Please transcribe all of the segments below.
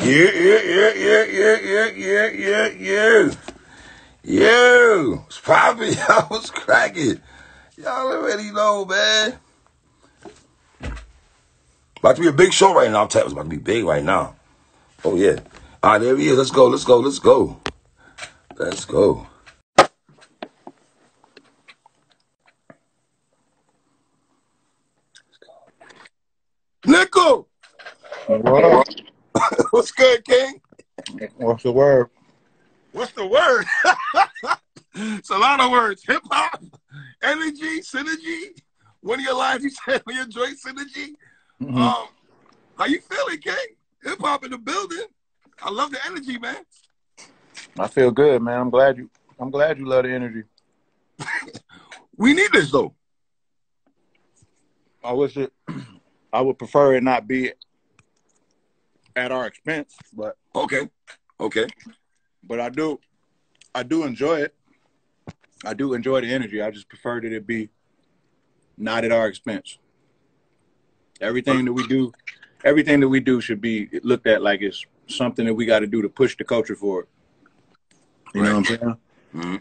Yeah. Yo, it's popping. I was cracking. Y'all already know, man. About to be a big show right now. I'm telling you, it's about to be big right now. Oh, yeah. All right, there he is. Let's go. Nickel! What? What's good, King? What's the word? What's the word? It's a lot of words. Hip-hop, energy, synergy. One of your lines you said we enjoy synergy. How you feeling, King? Hip-hop in the building. I love the energy, man. I feel good, man. I'm glad you love the energy. We need this, though. I would prefer it not be at our expense, but Okay. But I do enjoy it. I do enjoy the energy. I just prefer that it be not at our expense. Everything that we do should be looked at like it's something that we got to do to push the culture forward. You know what I'm saying? Mm-hmm.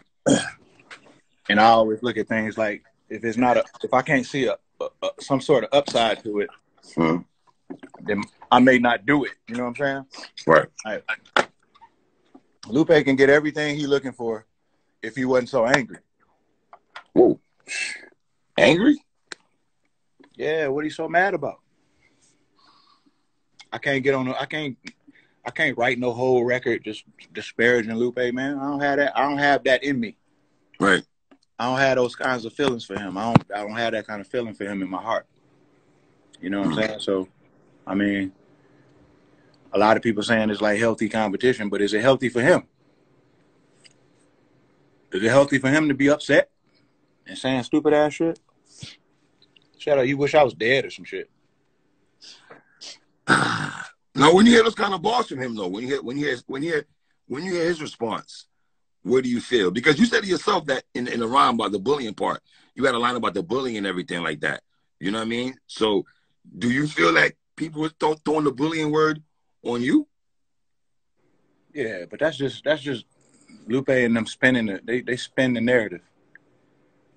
And I always look at things like if I can't see some sort of upside to it, then I may not do it. You know what I'm saying? Right. Lupe can get everything he's looking for if he wasn't so angry. Ooh. Angry? Yeah, what he so mad about? I can't write no whole record just disparaging Lupe, man. I don't have that in me. Right. I don't have those kinds of feelings for him. I don't have that kind of feeling for him in my heart. You know what I'm saying? So, I mean, a lot of people saying it's like healthy competition, but is it healthy for him? Is it healthy for him to be upset and saying stupid ass shit? Shut up, you wish I was dead or some shit. Now, when you hear those kind of bars from him, though, when you hear his response, what do you feel? Because you said to yourself that in the rhyme about the bullying part, you had a line about the bullying and everything like that. You know what I mean? So, do you feel like people are throwing the bullying word on you? Yeah, but that's just Lupe and them spinning they spin the narrative.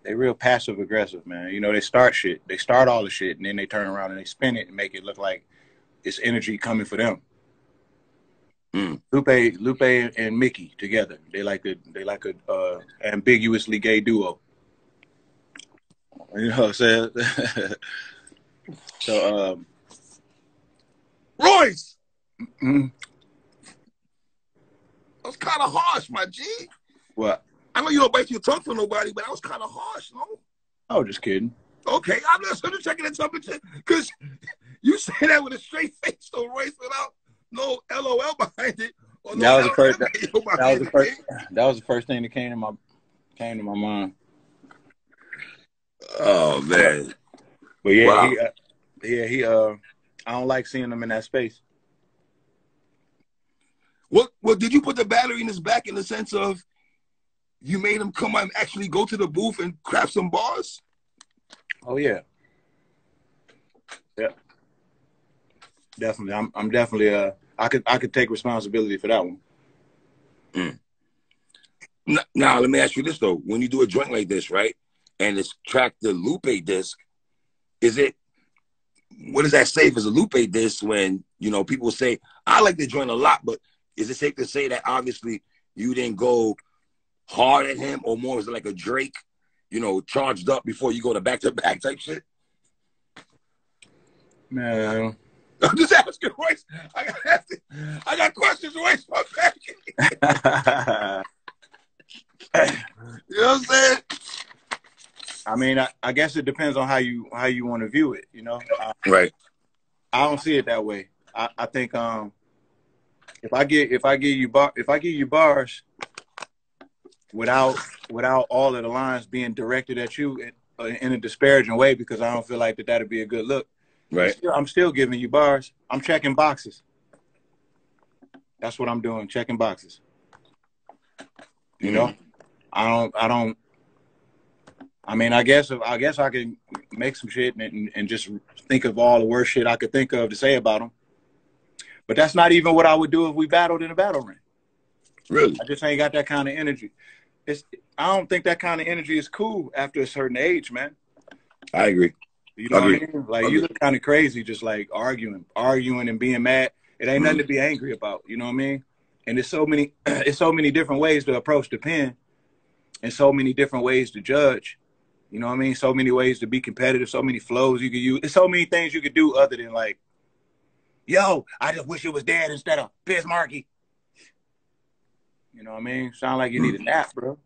They real passive aggressive, man. You know, they start all the shit, and then they turn around and they spin it and make it look like it's energy coming for them. Lupe and Mickey together. They like a ambiguously gay duo. You know what I'm saying? So Royce! That was kind of harsh, my G. What? I know you don't bite your tongue for nobody, but that was kind of harsh, no? I was just kidding. Okay, I'm just checking the temperature, because you say that with a straight face, though, Royce, without no LOL behind it. Or no That was the first thing that came to my mind. Oh, man. But yeah, wow. I don't like seeing him in that space. Well, did you put the battery in his back in the sense of you made him come out and actually go to the booth and craft some bars? Oh yeah, yeah, definitely. I'm definitely. I could take responsibility for that one. Now, let me ask you this though: when you do a joint like this, right, and it's tracked the Lupe disc, what does that say if it's a Lupe disc? When people say I like the joint a lot, but is it safe to say that obviously you didn't go hard at him, or more is it like a Drake, charged up before you go to back-to-back type shit? Man, I'm just asking, Royce. I got questions, Royce. You know what I'm saying? I mean, I guess it depends on how you want to view it. Right. I don't see it that way. I think if I give you bars without all of the lines being directed at you in a disparaging way, because I don't feel like that'd be a good look. Right. I'm still giving you bars. I'm checking boxes. That's what I'm doing, checking boxes. You know, I don't. I mean, I guess I can make some shit and just think of all the worst shit I could think of to say about him. But that's not even what I would do if we battled in a battle ring. Really? I just ain't got that kind of energy. I don't think that kind of energy is cool after a certain age, man. I agree. You know what I mean? Like, you look kind of crazy just like arguing and being mad. It ain't nothing to be angry about. You know what I mean? And there's so many different ways to approach the pen and so many different ways to judge. You know what I mean? So many ways to be competitive, so many flows you could use. There's so many things you could do other than like, yo, I just wish it was dead instead of Bismarcky. You know what I mean? Sound like you need a nap, bro.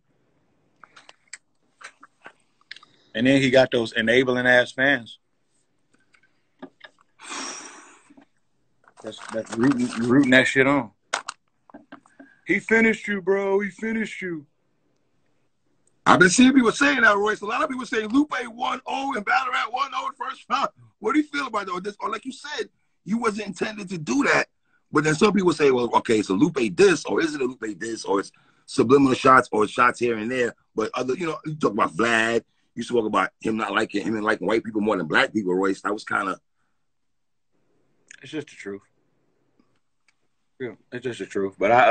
And then he got those enabling ass fans. That's rooting that shit on. He finished you, bro. He finished you. I've been seeing people saying that, Royce. A lot of people say Lupe 1-0 and Ballarat 1-0 in first round. What do you feel about that? Or like you said, you wasn't intended to do that. But then some people say, well, okay, so Lupe this, or is it a Lupe this, or it's subliminal shots, or shots here and there. But other, you know, you talk about Vlad. You spoke about him not liking him and liking white people more than black people, Royce. That was kind of. It's just the truth. Yeah, it's just the truth. But I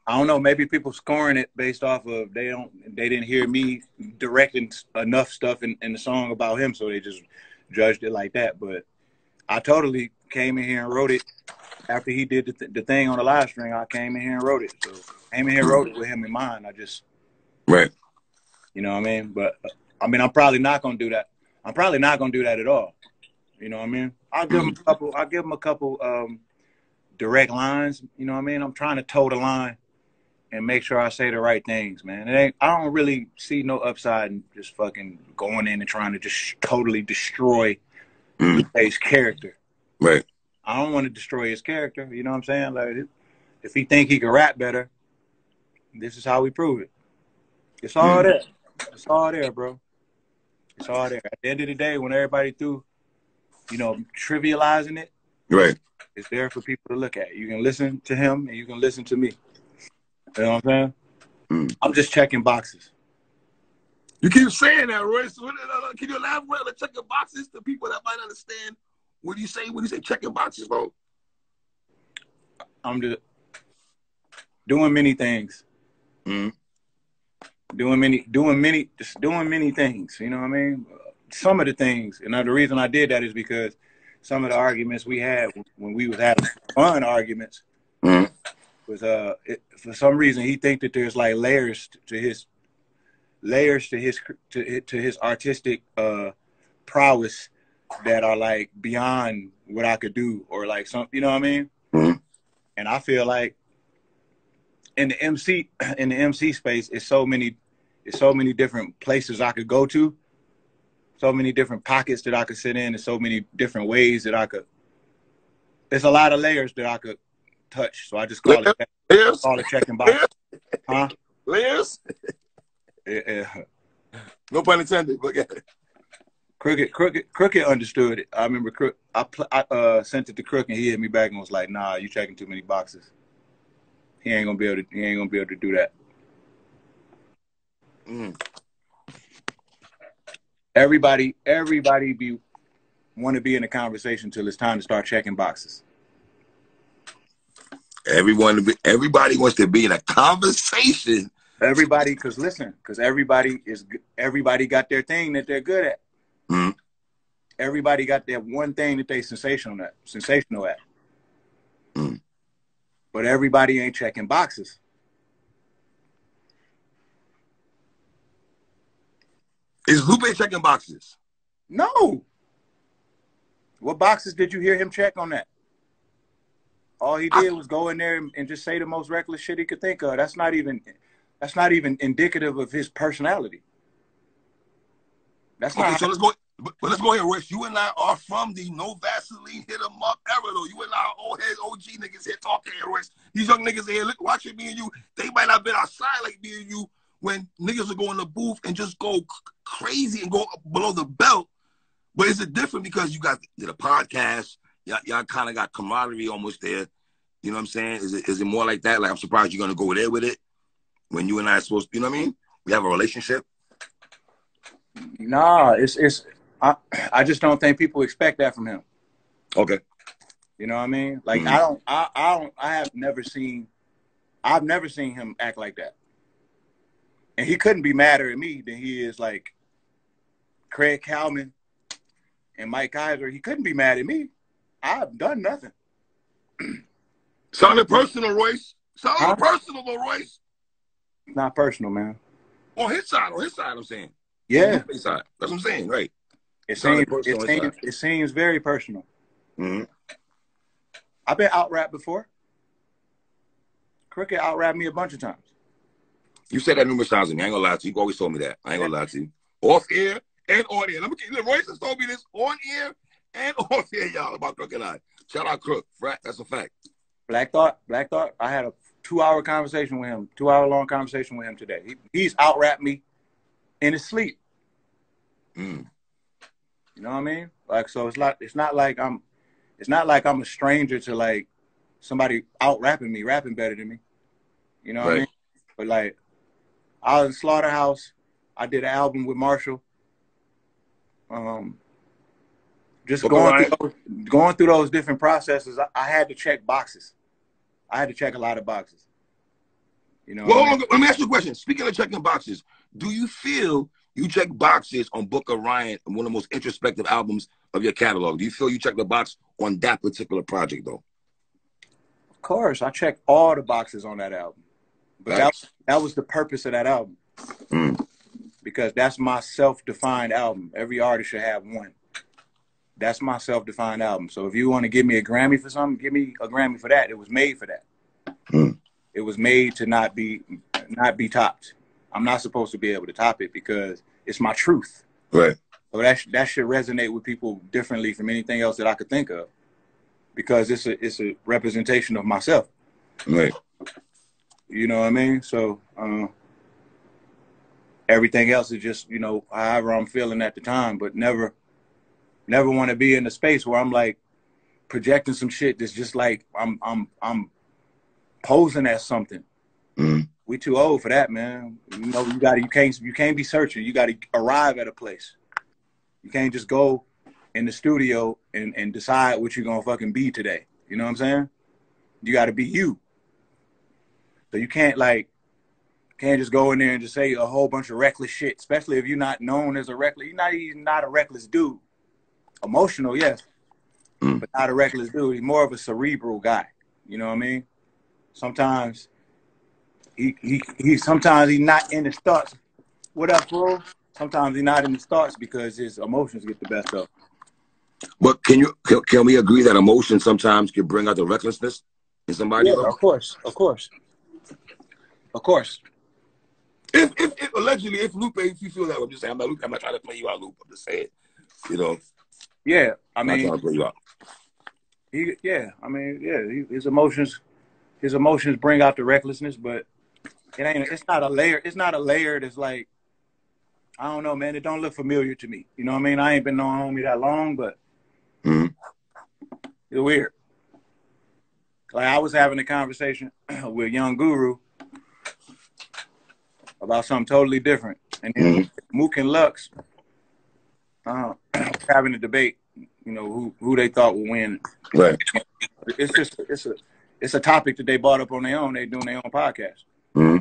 don't know. Maybe people scoring it based off of they didn't hear me directing enough stuff in the song about him, so they just judged it like that. But I totally came in here and wrote it after he did the thing on the live stream. I came in here and wrote it. So I came in here and wrote it with him in mind. I just right. You know what I mean? But I mean, I'm probably not gonna do that. I'm probably not gonna do that at all. You know what I mean? I'll give him a couple direct lines. You know what I mean? I'm trying to toe the line and make sure I say the right things, man. I don't really see no upside in just fucking going in and trying to just totally destroy Lupe's character. Right. I don't want to destroy his character. You know what I'm saying? Like, if he think he can rap better, this is how we prove it. It's all there. It's all there, bro. It's all there. At the end of the day, when everybody through, you know, trivializing it, right, it's there for people to look at. You can listen to him and you can listen to me. You know what I'm saying? I'm just checking boxes. You keep saying that, Royce. Can you elaborate on checking boxes to people that might understand what do you say when you say checking boxes, bro? I'm just doing many things. Doing many things. You know what I mean? Some of the things, and the reason I did that is because some of the arguments we had when we was having fun arguments was for some reason he think that there's like layers to his artistic prowess that are like beyond what I could do, or like some, you know what I mean? And I feel like in the MC space, it's so many different places I could go to, so many different pockets that I could sit in, and so many different ways that I could. There's a lot of layers that I could touch, so I just call it checking box. Huh? Layers? Yeah. No pun intended. Look at it. Crooked understood it. I remember I sent it to Crook, and he hit me back and was like, "Nah, you checking too many boxes. He ain't gonna be able to do that." Everybody want to be in a conversation till it's time to start checking boxes. Everybody wants to be in a conversation. Everybody, because everybody got their thing that they're good at. Everybody got that one thing that they sensational at. But everybody ain't checking boxes. Is Lupe checking boxes? No. What boxes did you hear him check on that? All he did was go in there and just say the most reckless shit he could think of. That's not even indicative of his personality. That's okay, not. So let's go. But let's go here, Royce. You and I are from the no Vaseline hit 'em up era, though. You and I old heads, OG niggas here talking here, Royce. These young niggas here, look, watching me and you. They might not have been outside like me and you when niggas would go in the booth and just go crazy and go below the belt. But is it different because you got the podcast? Y'all kind of got camaraderie almost there. You know what I'm saying? Is it more like that? Like, I'm surprised you're gonna go there with it when you and I are supposed to. You know what I mean? We have a relationship. Nah, I just don't think people expect that from him. Okay. You know what I mean? Like Mm. I've never seen him act like that. And he couldn't be madder at me than he is like Craig Kalman and Mike Kaiser. He couldn't be mad at me. I've done nothing. Sounded personal, Royce. Huh? Sounded personal, though, Royce. Not personal, man. On his side, I'm saying. On Yeah. Lupe's side. That's what I'm saying, right. It Sounded seems personal on his side. it seems very personal. Mm-hmm. I've been out rapped before. Crooked out rapped me a bunch of times. You said that numerous times to me. I ain't gonna lie to you. You always told me that. I ain't gonna lie to you. Off air and on air. Royce has told me this on air and off air, y'all, about Crook and I. Shout out Crook. That's a fact. Black Thought. I had a 2-hour conversation with him, 2-hour-long conversation with him today. He's out rapped me in his sleep. Mm. You know what I mean? Like, so it's not like I'm a stranger to like somebody out rapping me, rapping better than me. You know what I mean? But like, I was in Slaughterhouse. I did an album with Marshall. Just going through those different processes, I had to check boxes. I had to check a lot of boxes. You know. Well, hold on, let me ask you a question. Speaking of checking boxes, do you feel you check boxes on Book of Ryan, one of the most introspective albums of your catalog? Do you feel you check the box on that particular project, though? Of course, I checked all the boxes on that album. But that was the purpose of that album. Mm. Because that's my self-defined album. Every artist should have one. That's my self-defined album. So if you want to give me a Grammy for something, give me a Grammy for that. It was made for that. Mm. It was made to not be topped. I'm not supposed to be able to top it because it's my truth. Right. So that should resonate with people differently from anything else that I could think of. Because it's a representation of myself. Right. You know what I mean? So everything else is just, you know, however I'm feeling at the time, but never want to be in a space where I'm like projecting some shit that's just like I'm posing as something. Mm. We too old for that, man. You know, you can't be searching. You gotta arrive at a place. You can't just go in the studio and decide what you're gonna fucking be today. You know what I'm saying? You gotta be you. So you can't just go in there and just say a whole bunch of reckless shit, especially if you're not known as a reckless. You're not a reckless dude. Emotional, yes, but not a reckless dude. He's more of a cerebral guy. You know what I mean? Sometimes sometimes he's not in his thoughts. What up, bro? Sometimes he's not in his thoughts because his emotions get the best of him. But can we agree that emotion sometimes can bring out the recklessness in somebody? Yeah, of course. If allegedly, if Lupe, if you feel that, I'm just saying, I'm not trying to play you out, Lupe. I'm just saying, you know. Yeah, I mean, I'm not trying to play you out. His emotions bring out the recklessness, but it's not a layer. It's not a layer that's like, I don't know, man. It don't look familiar to me. You know what I mean? I ain't been knowing homie that long, but it's weird. Like I was having a conversation with Young Guru about something totally different, and then Mook and Lux having a debate. You know who they thought would win. Right. It's a topic that they brought up on their own. They doing their own podcast. Mm-hmm.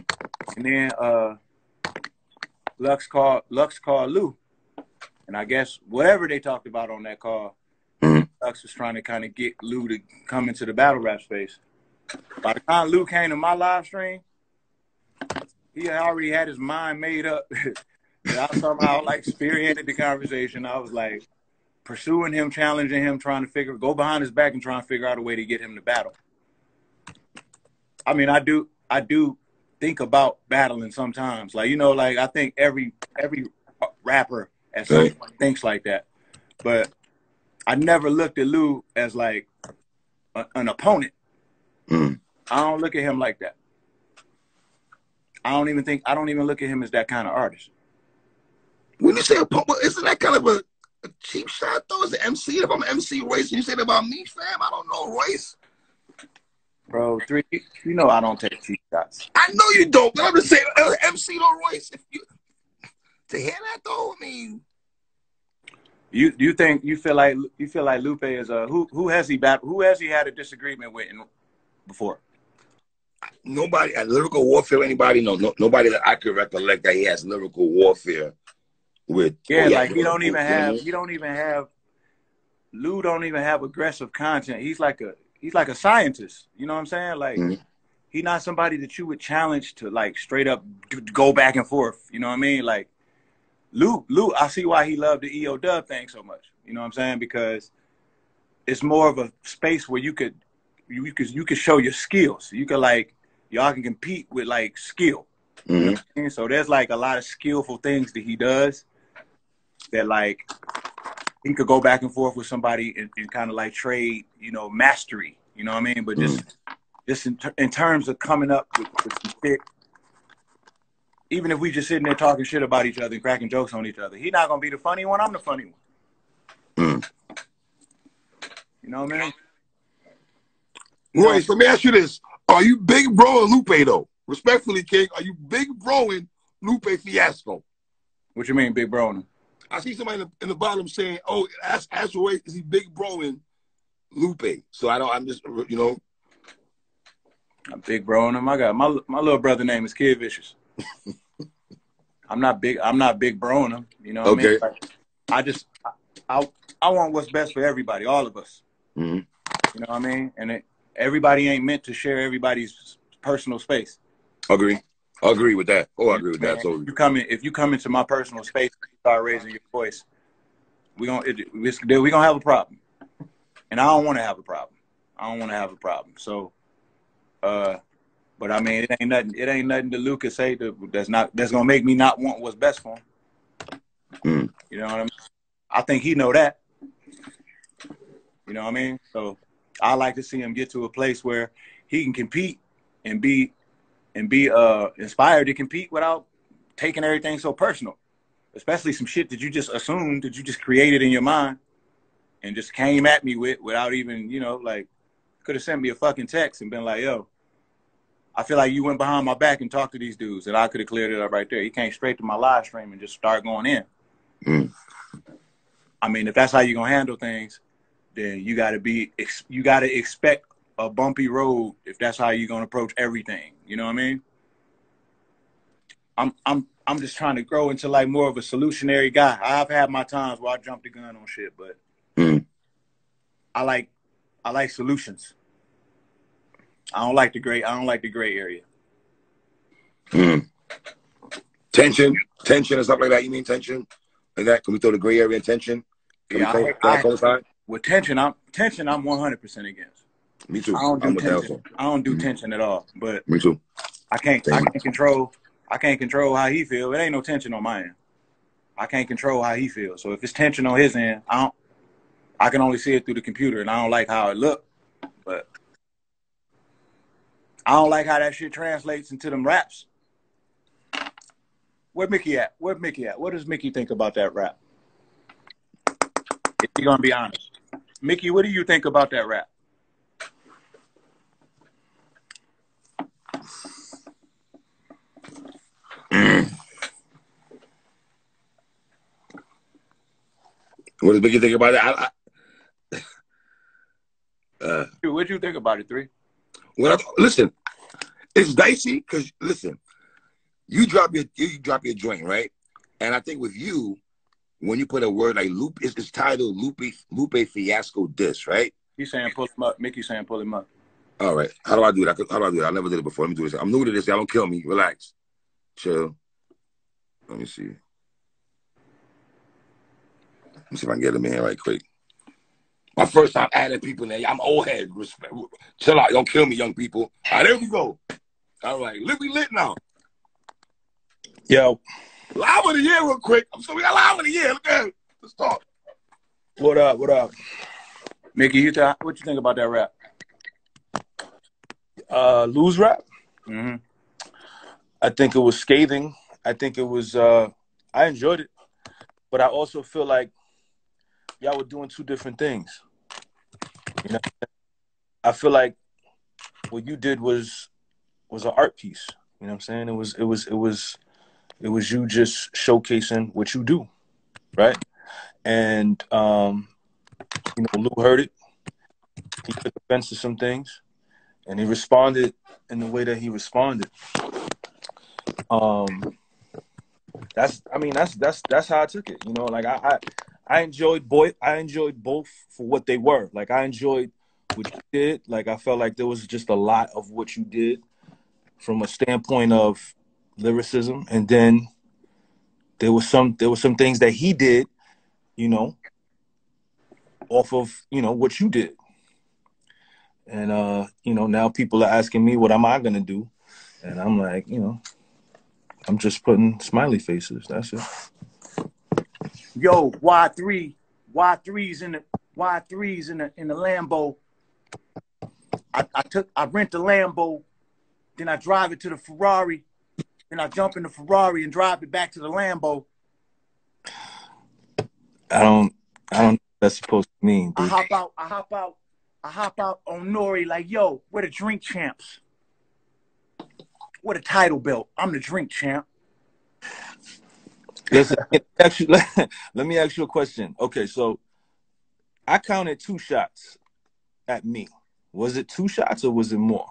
And then Lux called Lou, and I guess whatever they talked about on that call, Lux was trying to kind of get Lou to come into the battle rap space. By the time Lou came to my live stream, he already had his mind made up. I somehow like spearheaded the conversation. I was like pursuing him, challenging him, trying to go behind his back and trying to figure out a way to get him to battle. I mean, I do think about battling sometimes. Like, you know, like I think every rapper at some point thinks like that. But I never looked at Lou as like an opponent. I don't look at him like that. I don't even look at him as that kind of artist. When you say opponent, isn't that kind of a cheap shot though? As an MC, if I'm MC Royce, and you say that about me, fam, I don't know Royce. Bro, you know I don't take cheap shots. I know you don't, but I'm just saying, MC though, Royce. To hear that though, I mean, You feel like Lupe is who has he had a disagreement with before? Nobody at lyrical warfare. Anybody? Nobody that I could recollect that he has lyrical warfare with. Yeah, like he don't even have Lou don't even have aggressive content. He's like a scientist. You know what I'm saying? Like he's not somebody that you would challenge to like straight up go back and forth. You know what I mean? Like Lou, I see why he loved the EO Dub thing so much. You know what I'm saying? Because it's more of a space where you could show your skills. You could like y'all can compete with like skill. You know what I mean? So there's like a lot of skillful things that he does that like he could go back and forth with somebody and kind of like trade, you know, mastery. You know what I mean? But just in terms of coming up with some shit, even if we just sitting there talking shit about each other and cracking jokes on each other, he's not gonna be the funny one. I'm the funny one. You know what I mean? Royce, let me ask you this: are you big bro or Lupe though? Respectfully, King, are you big broing Lupe Fiasco? What you mean, big bro? I see somebody in the bottom saying, "Oh, ask Royce, is he big broing Lupe?" So I'm just, you know, I'm big broing him. I got my little brother name is Kid Vicious. I'm not big broing him. You know what I mean? Like, I want what's best for everybody, all of us. You know what I mean? And everybody ain't meant to share everybody's personal space. Agree with that. Oh, I agree with that. So if you come into my personal space and you start raising your voice, we're gonna have a problem. And I don't want to have a problem. So, but I mean, it ain't nothing that Luke could say that's gonna make me not want what's best for him. You know what I mean? I think he know that. You know what I mean? So I like to see him get to a place where he can compete and be inspired to compete without taking everything so personal. Especially some shit that you just assumed, that you just created in your mind and just came at me with without even, you know, like could have sent me a fucking text and been like, yo, I feel like you went behind my back and talked to these dudes and I could have cleared it up right there. He came straight to my live stream and just start going in. I mean, if that's how you're going to handle things, then you got to expect a bumpy road if that's how you're going to approach everything. You know what I mean? I'm just trying to grow into like more of a solutionary guy. I've had my times where I jumped the gun on shit, but I like solutions. I don't like the gray area. Tension and stuff like that. You mean tension? Like that? Can we throw the gray area in tension? With tension, I'm 100% against. Me too. I don't do tension at all. But me too. I can't control how he feels. It ain't no tension on my end. I can't control how he feels. So if it's tension on his end, I can only see it through the computer, and I don't like how it look. But I don't like how that shit translates into them raps. Where Mickey at? What does Mickey think about that rap? If you're gonna be honest, Mickey, what do you think about that rap? What does Mickey think about that? What do you think about it, 3? Listen, it's dicey because listen, you drop your joint, right? And I think with you, when you put a word like Lupe, it's titled Lupe Fiasco Diss, right? He's saying pull him up. Mickey's saying pull him up. All right. How do I do that? I never did it before. Let me do this. I'm new to this. Y'all don't kill me. Relax. Chill. Let me see. Let me see if I can get him in right quick. My first time adding people in there. I'm old head. Respect. Chill out. Don't kill me, young people. All right, there we go. All right. We lit now. Yo. Live of the year real quick. So we got live of the year. Look at it. Let's talk. What up? Mickey, what you think about that rap? Lou's rap? Mm-hmm. I think it was scathing. I think it was, I enjoyed it. But I also feel like y'all were doing two different things. You know, I feel like what you did was an art piece. You know what I'm saying? It was you just showcasing what you do, right? And Lou heard it. He took offense to some things, and he responded in the way that he responded. That's how I took it. Like I enjoyed both for what they were. Like I enjoyed what you did. Like I felt like there was just a lot of what you did from a standpoint of lyricism, and then there was some things that he did, off of what you did. And now people are asking me what am I gonna do, and I'm like, I'm just putting smiley faces. That's it. Yo, Y3's in the Lambo. I rent the Lambo, then I drive it to the Ferrari, then I jump in the Ferrari and drive it back to the Lambo. I don't know what that's supposed to mean, dude. I hop out on Nori like, yo, we're the drink champs. We're the title belt. I'm the drink champ. Listen, let me ask you a question. Okay, so I counted 2 shots at me. Was it 2 shots or was it more?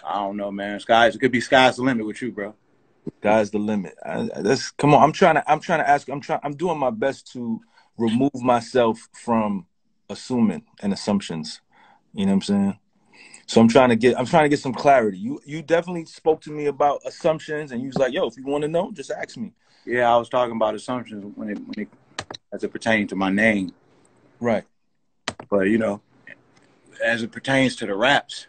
I don't know, man. It could be sky's the limit with you, bro. Sky's the limit. Come on. I'm trying to ask. I'm doing my best to remove myself from assuming and assumptions. You know what I'm saying? So I'm trying to get some clarity. You definitely spoke to me about assumptions, and you was like, "Yo, if you want to know, just ask me." Yeah, I was talking about assumptions when it as it pertained to my name, right? But as it pertains to the raps,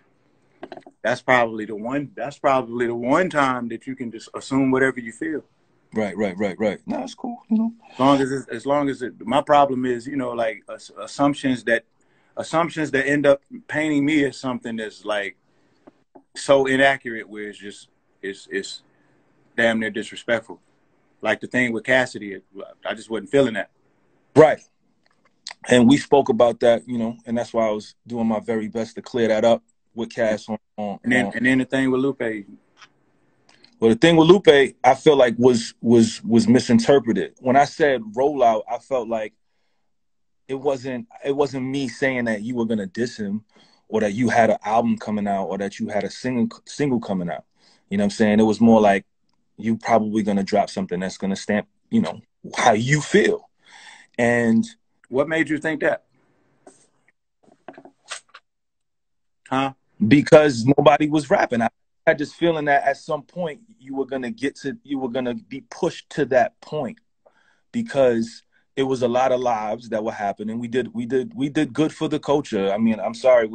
that's probably the one time that you can just assume whatever you feel. Right. No, that's cool. As long as my problem is, like assumptions that end up painting me as something that's like so inaccurate, where it's damn near disrespectful. Like the thing with Cassidy, I just wasn't feeling that. Right. And we spoke about that, and that's why I was doing my very best to clear that up with Cass on. And then the thing with Lupe. Well, the thing with Lupe, I feel like was misinterpreted. When I said rollout, I felt like it wasn't me saying that you were gonna diss him, or that you had an album coming out, or that you had a single coming out. You know what I'm saying? It was more like you probably gonna drop something that's gonna stamp, how you feel. And what made you think that? Huh? Because nobody was rapping. I had this feeling that at some point you were gonna be pushed to that point, because it was a lot of lives that were happening. We did good for the culture. I mean, I'm sorry,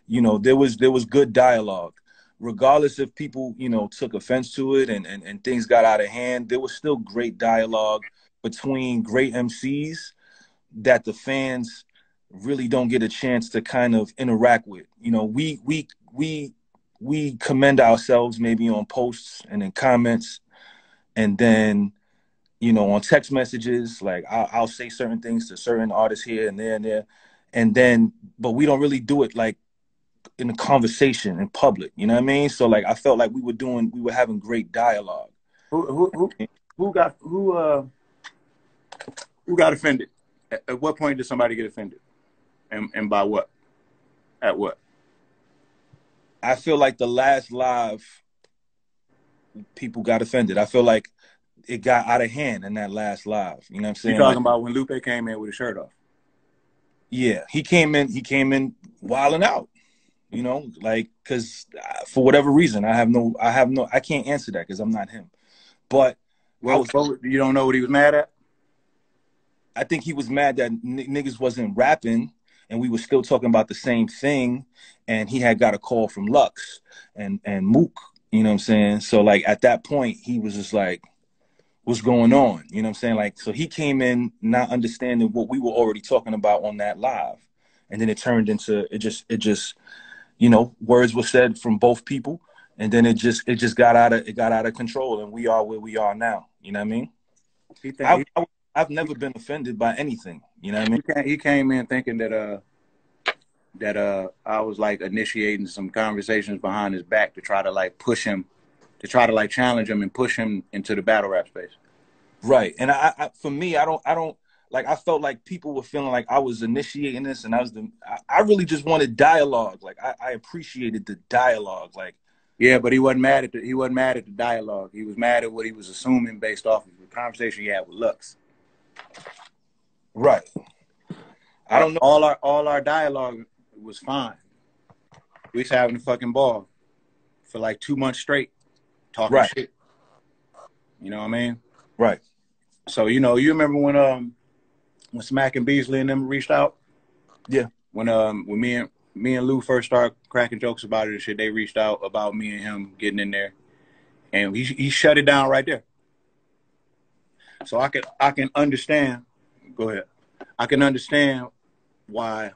there was good dialogue. Regardless if people, took offense to it and things got out of hand, there was still great dialogue between great MCs that the fans really don't get a chance to kind of interact with. We commend ourselves maybe on posts and in comments, and then on text messages, like I'll say certain things to certain artists here and there, and then, but we don't really do it like in a conversation in public. You know what I mean? So like I felt like we were having great dialogue. Who got offended? At what point did somebody get offended? And by what? At what? I feel like the last live, people got offended. I feel like it got out of hand in that last live. You know what I'm saying? You're talking about when Lupe came in with his shirt off? Yeah, he came in wilding out. Because for whatever reason, I can't answer that because I'm not him. But you don't know what he was mad at? I think he was mad that niggas wasn't rapping, and we were still talking about the same thing, and he had got a call from Lux and Mook, you know what I'm saying? So like at that point, he was just like, what's going on? You know what I'm saying? Like, so he came in not understanding what we were already talking about on that live. And then it turned into, it just, words were said from both people. And then it just got out of control, and we are where we are now. You know what I mean? I've never been offended by anything. You know what I mean? He came in thinking that I was like initiating some conversations behind his back to try to like push him, to try to like challenge him and push him into the battle rap space. Right. And for me, I don't like, I felt like people were feeling like I was initiating this and I really just wanted dialogue. Like I appreciated the dialogue. Like, Yeah, but he wasn't mad at the dialogue. He was mad at what he was assuming based off of the conversation he had with Lux. right. I don't know. All our dialogue was fine. We was having a fucking ball for like 2 months straight, talking Right. shit. You know what I mean? Right. So you remember when Smack and Beasley and them reached out? Yeah. When me and Lou first started cracking jokes about it and shit, they reached out about me and him getting in there, and he shut it down right there. So I can understand. Go ahead. I can understand why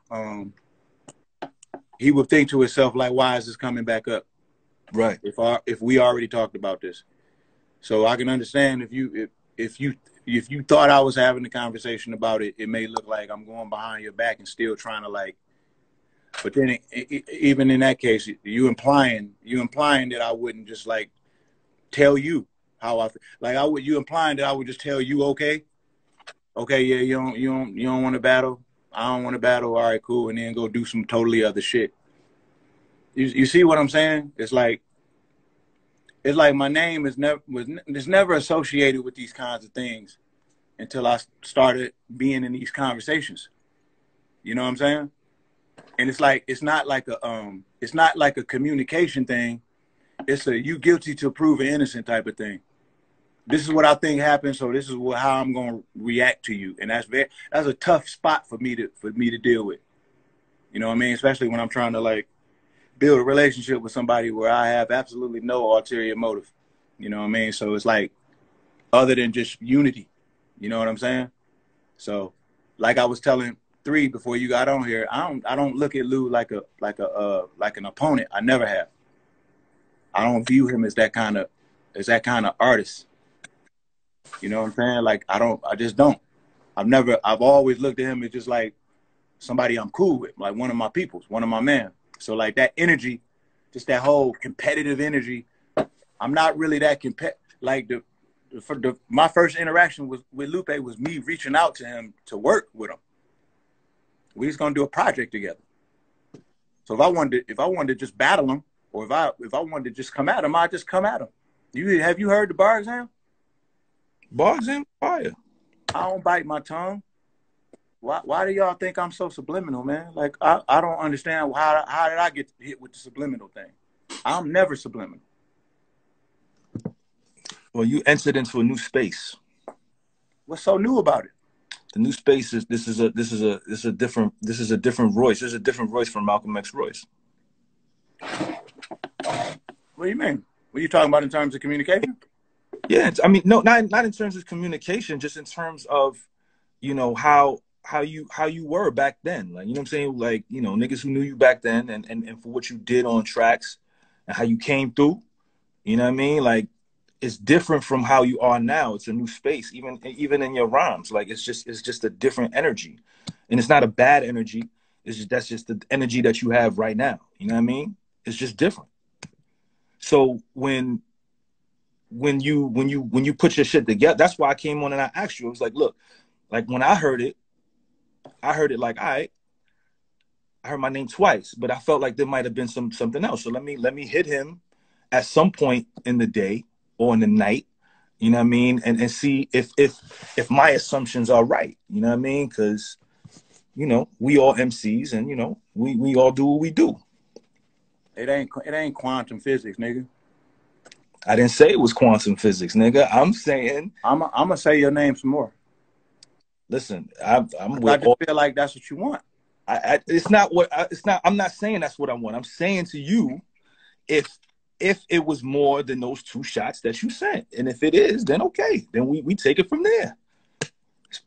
he would think to himself like, why is this coming back up? Right. If we already talked about this. So I can understand if you thought I was having a conversation about it, it may look like I'm going behind your back and still trying to like. But then even in that case, you implying that I wouldn't just like tell you how I like I would. You implying that I would just tell you, okay, yeah, you don't want to battle. I don't want to battle. All right, cool, and then go do some totally other shit. You see what I'm saying? It's like my name is never associated with these kinds of things until I started being in these conversations. You know what I'm saying? And it's like it's not like a communication thing. It's a you guilty to proven innocent type of thing. This is what I think happened, so this is how I'm gonna react to you, and that's a tough spot for me to deal with. You know what I mean? Especially when I'm trying to like build a relationship with somebody where I have absolutely no ulterior motive. You know what I mean? So it's like other than just unity. You know what I'm saying? So like I was telling 3 before you got on here, I don't look at Lou like an opponent. I never have. I don't view him as that kind of artist. You know what I'm saying? Like I just don't. I've always looked at him as just like somebody I'm cool with, like one of my peoples, one of my men. So like that energy, just that whole competitive energy, I'm not really that like my first interaction with Lupe was me reaching out to him to work with him. We was gonna do a project together. So if I wanted to just battle him, or if I wanted to just come at him, I'd just come at him. Have you heard the bar exam? Bar exam fire. I don't bite my tongue. Why do y'all think I'm so subliminal, man? Like I don't understand how did I get hit with the subliminal thing? I'm never subliminal. Well, you entered into a new space. What's so new about it? The new space is this is a different Royce. This is a different Royce from Malcolm X Royce. What do you mean? What are you talking about in terms of communication? Yeah, I mean, no, not in terms of communication, just in terms of, you know, how you were back then. Like, you know what I'm saying? Like, you know, niggas who knew you back then and for what you did on tracks and how you came through. You know what I mean? Like, it's different from how you are now. It's a new space, even in your rhymes. Like, it's just a different energy. And it's not a bad energy. That's just the energy that you have right now. You know what I mean? It's just different. So when you put your shit together, that's why I came on and I asked you. It was like, look, like when I heard it like, all right, I heard my name twice, but I felt like there might have been something else. So let me hit him at some point in the day or in the night, you know what I mean, and see if my assumptions are right, you know what I mean, because you know we all MCs and you know we all do what we do. It ain't quantum physics, nigga. I didn't say it was quantum physics, nigga. I'm saying I'm gonna say your name some more. Listen, I'm I just feel like that's what you want. It's not what it's not. I'm not saying that's what I want. I'm saying to you, if it was more than those 2 shots that you sent, and if it is, then okay, then we take it from there.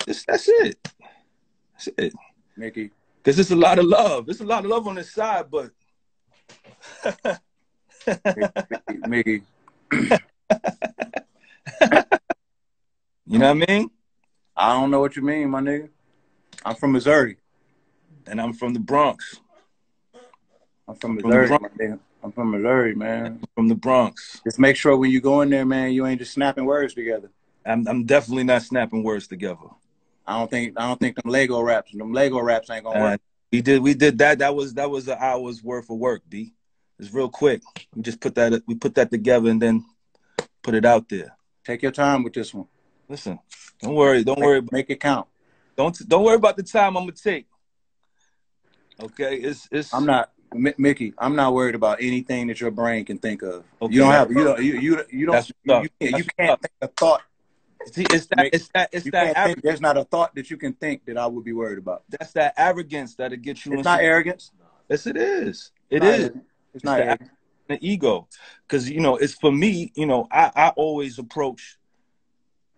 That's it. That's it, Mickey. Because it's a lot of love. There's a lot of love on this side, but Mickey. You know what I mean? I don't know what you mean, my nigga. I'm from Missouri. And I'm from the Bronx. I'm from Missouri, my nigga. I'm from Missouri, man. From the Bronx. Just make sure when you go in there, man, you ain't just snapping words together. I'm definitely not snapping words together. I don't think them Lego raps ain't gonna work. We did that. That was an hour's worth of work, B. It's real quick. We just put that together and then put it out there. Take your time with this one. Listen, don't worry. Make it count. Don't worry about the time I'm gonna take. Okay, it's. I'm not, Mickey. I'm not worried about anything that your brain can think of. Okay, you can't think a thought. See, it's that. There's not a thought that you can think that I would be worried about. That's that arrogance that'll get you. It's not arrogance. Yes, it is. It's not arrogance. The ego, because it's for me. I always approach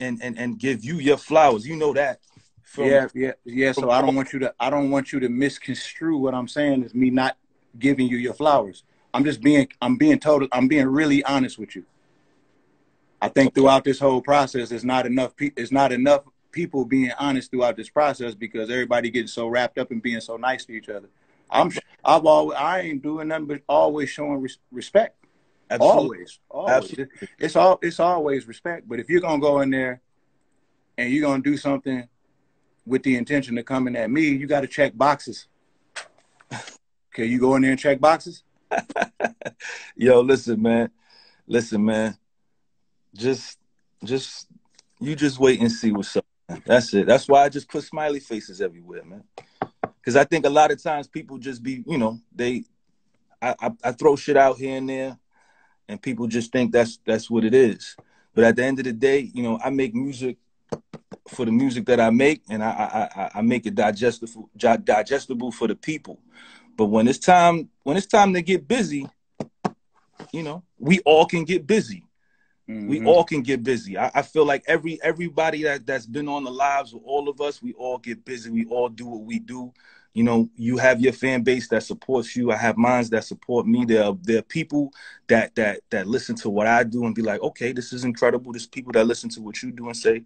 and give you your flowers. You know that. So I don't want you to misconstrue what I'm saying as me not giving you your flowers. I'm being really honest with you. I think throughout this whole process, it's not enough people being honest throughout this process because everybody getting so wrapped up in being so nice to each other. I ain't doing nothing but always showing respect. Absolutely. Always. Absolutely. It's always respect. But if you're gonna go in there and you're gonna do something with the intention of coming at me, you got to check boxes. Okay, you go in there and check boxes? Yo, listen, man. Just you just wait and see what's up. Man. That's it. That's why I just put smiley faces everywhere, man. Because I think a lot of times people just be, I throw shit out here and there, and people just think that's what it is. But at the end of the day, I make music for the music that I make, and I make it digestible for the people. But when it's time to get busy, we all can get busy. Mm-hmm. We all can get busy. I feel like everybody that's been on the lives with all of us, we all get busy. We all do what we do. You have your fan base that supports you. I have mine that support me. There are people that listen to what I do and be like, okay, this is incredible. There's people that listen to what you do and say,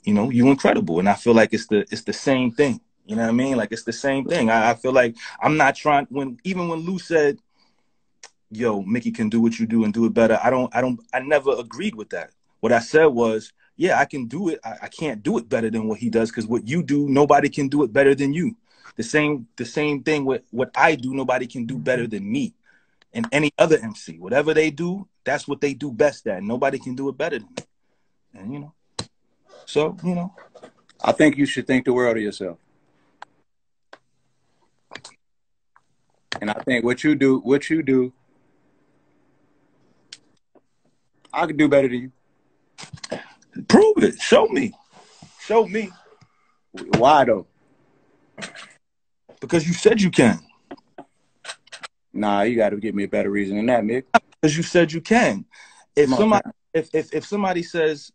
you incredible. And I feel like it's the same thing. You know what I mean? Like it's the same thing. I feel like I'm not trying when Lou said, yo, Mickey can do what you do and do it better. I never agreed with that. What I said was, yeah, I can do it. I can't do it better than what he does because what you do, nobody can do it better than you. The same thing with what I do, nobody can do better than me and any other MC. Whatever they do, that's what they do best at. Nobody can do it better than me. And so, I think you should think the world of yourself. And I think what you do, I could do better than you. Prove it. Show me. Why though? Because you said you can. Nah, you got to give me a better reason than that, Mick. Because you said you can. If somebody says,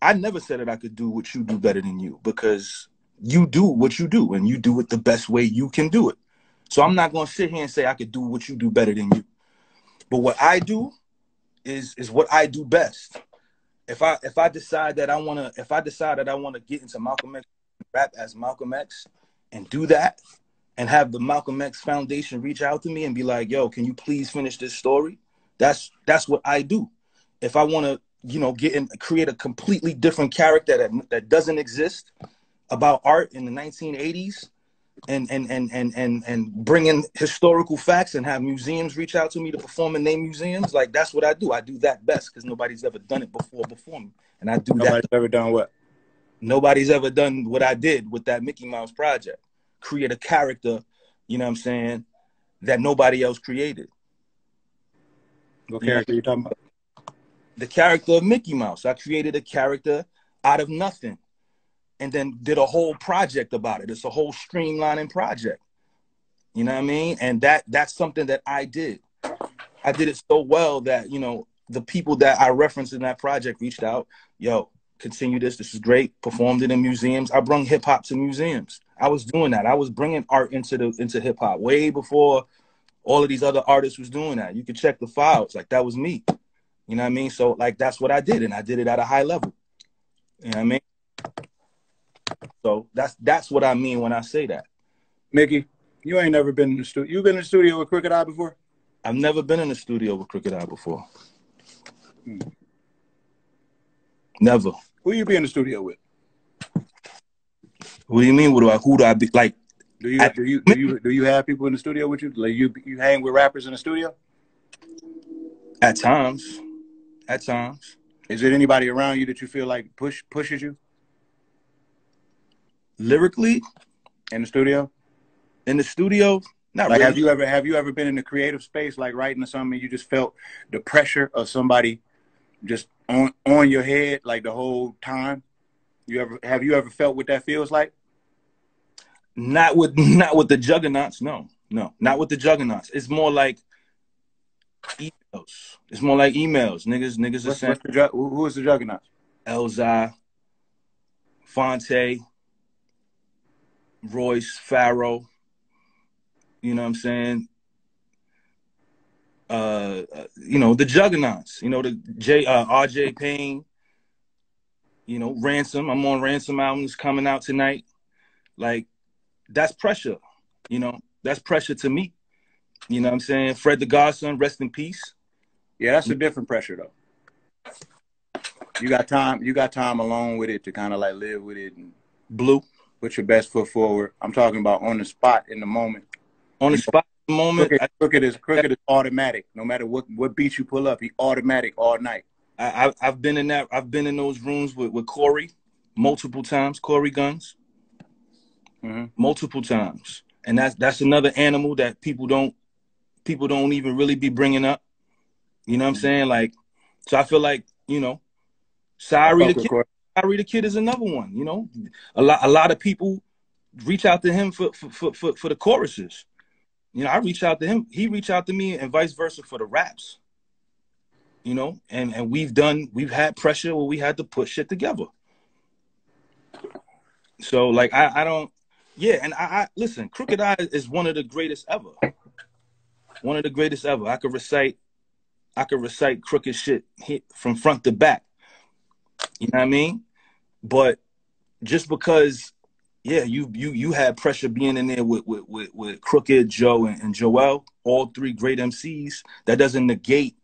I never said that I could do what you do better than you because you do what you do and you do it the best way you can do it. So I'm not going to sit here and say I could do what you do better than you. But what I do is what I do best. If I decide that I want to get into Malcolm X, rap as Malcolm X and do that and have the Malcolm X Foundation reach out to me and be like, yo, can you please finish this story? That's what I do. If I want to, create a completely different character that doesn't exist about art in the 1980s and bring in historical facts and have museums reach out to me to perform in their museums, like that's what I do. I do that best because nobody's ever done it before me. And I do that. Nobody's ever done what? Nobody's ever done what I did with that Mickey Mouse project. Create a character, you know what I'm saying, that nobody else created. What character are you talking about? The character of Mickey Mouse. I created a character out of nothing and then did a whole project about it. It's a whole streamlining project. You know what I mean? And that's something that I did. I did it so well that, the people that I referenced in that project reached out, yo, continue this. This is great. Performed it in museums. I brought hip hop to museums. I was doing that. I was bringing art into hip hop way before all of these other artists was doing that. You could check the files. Like that was me. You know what I mean? So like, that's what I did. And I did it at a high level. You know what I mean? So that's what I mean when I say that. Mickey, you ain't never been in the studio. You been in the studio with Crooked Eye before? I've never been in the studio with Crooked Eye before. Never. Who you be in the studio with? What do you mean? Who do I be like? Do you have people in the studio with you? Like you hang with rappers in the studio? At times. At times. Is there anybody around you that you feel like pushes you Lyrically? in the studio? In the studio? Not Like really. have you ever been in the creative space, like writing or something, and you just felt the pressure of somebody just on your head like the whole time? Have you ever felt what that feels like? Not with the juggernauts, no. No. Not with the juggernauts. It's more like emails. It's more like emails. Niggas are sending Who is the juggernaut? Elzai, Fonte, Royce, Farrow. You know what I'm saying? The juggernauts. The RJ Payne. Ransom. I'm on Ransom albums coming out tonight. Like, that's pressure. That's pressure to me. You know what I'm saying? Fred the Godson, rest in peace. Yeah, that's a different pressure though. You got time alone with it to kind of like live with it and Blue. Put your best foot forward. I'm talking about on the spot in the moment. On the spot in the moment. Crooked is automatic. No matter what beat you pull up, he automatic all night. I've been in that. I've been in those rooms with Corey multiple times. Corey Guns. Multiple times, and that's another animal that people don't even really be bringing up. You know what I'm saying? Like, so I feel like Sorry the Kid is another one. A lot of people reach out to him for the choruses. I reach out to him, he reached out to me, and vice versa for the raps. And we've had pressure where we had to put shit together. So like I don't. Yeah, and I listen, Crooked Eye is one of the greatest ever. One of the greatest ever. I could recite crooked shit from front to back. You know what I mean? But just because, yeah, you had pressure being in there with Crooked, Joe, and Joel, all three great MCs, that doesn't negate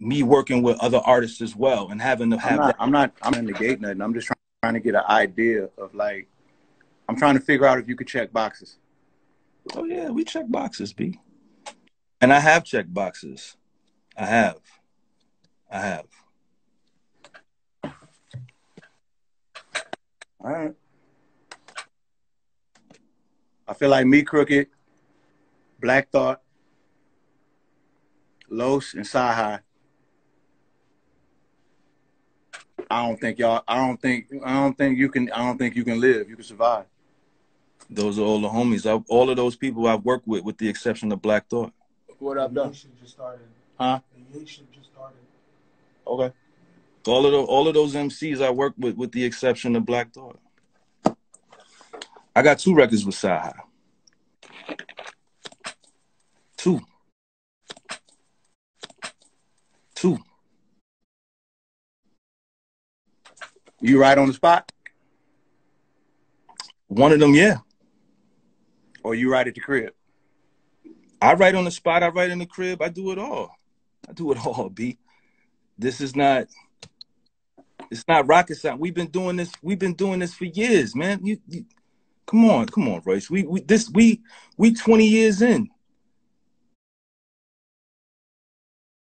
me working with other artists as well and having to have I'm not negating nothing. I'm just trying to get an idea of like, I'm trying to figure out if you could check boxes. Oh yeah, we check boxes, B. And I have checked boxes. I have. All right. I feel like me, Crooked, Black Thought, Los, and Sci-Hi. I don't think you can live. You can survive. Those are all the homies. All of those people I've worked with the exception of Black Thought. What I've done? Just started. Huh? Just started. Okay. All of those MCs I worked with the exception of Black Thought. I got 2 records with Sci-Hi. 2. You write on the spot? One of them, yeah. Or you write at the crib? I write on the spot. I write in the crib. I do it all. B. This is not. It's not rocket science. We've been doing this for years, man. You come on, Royce. We 20 years in.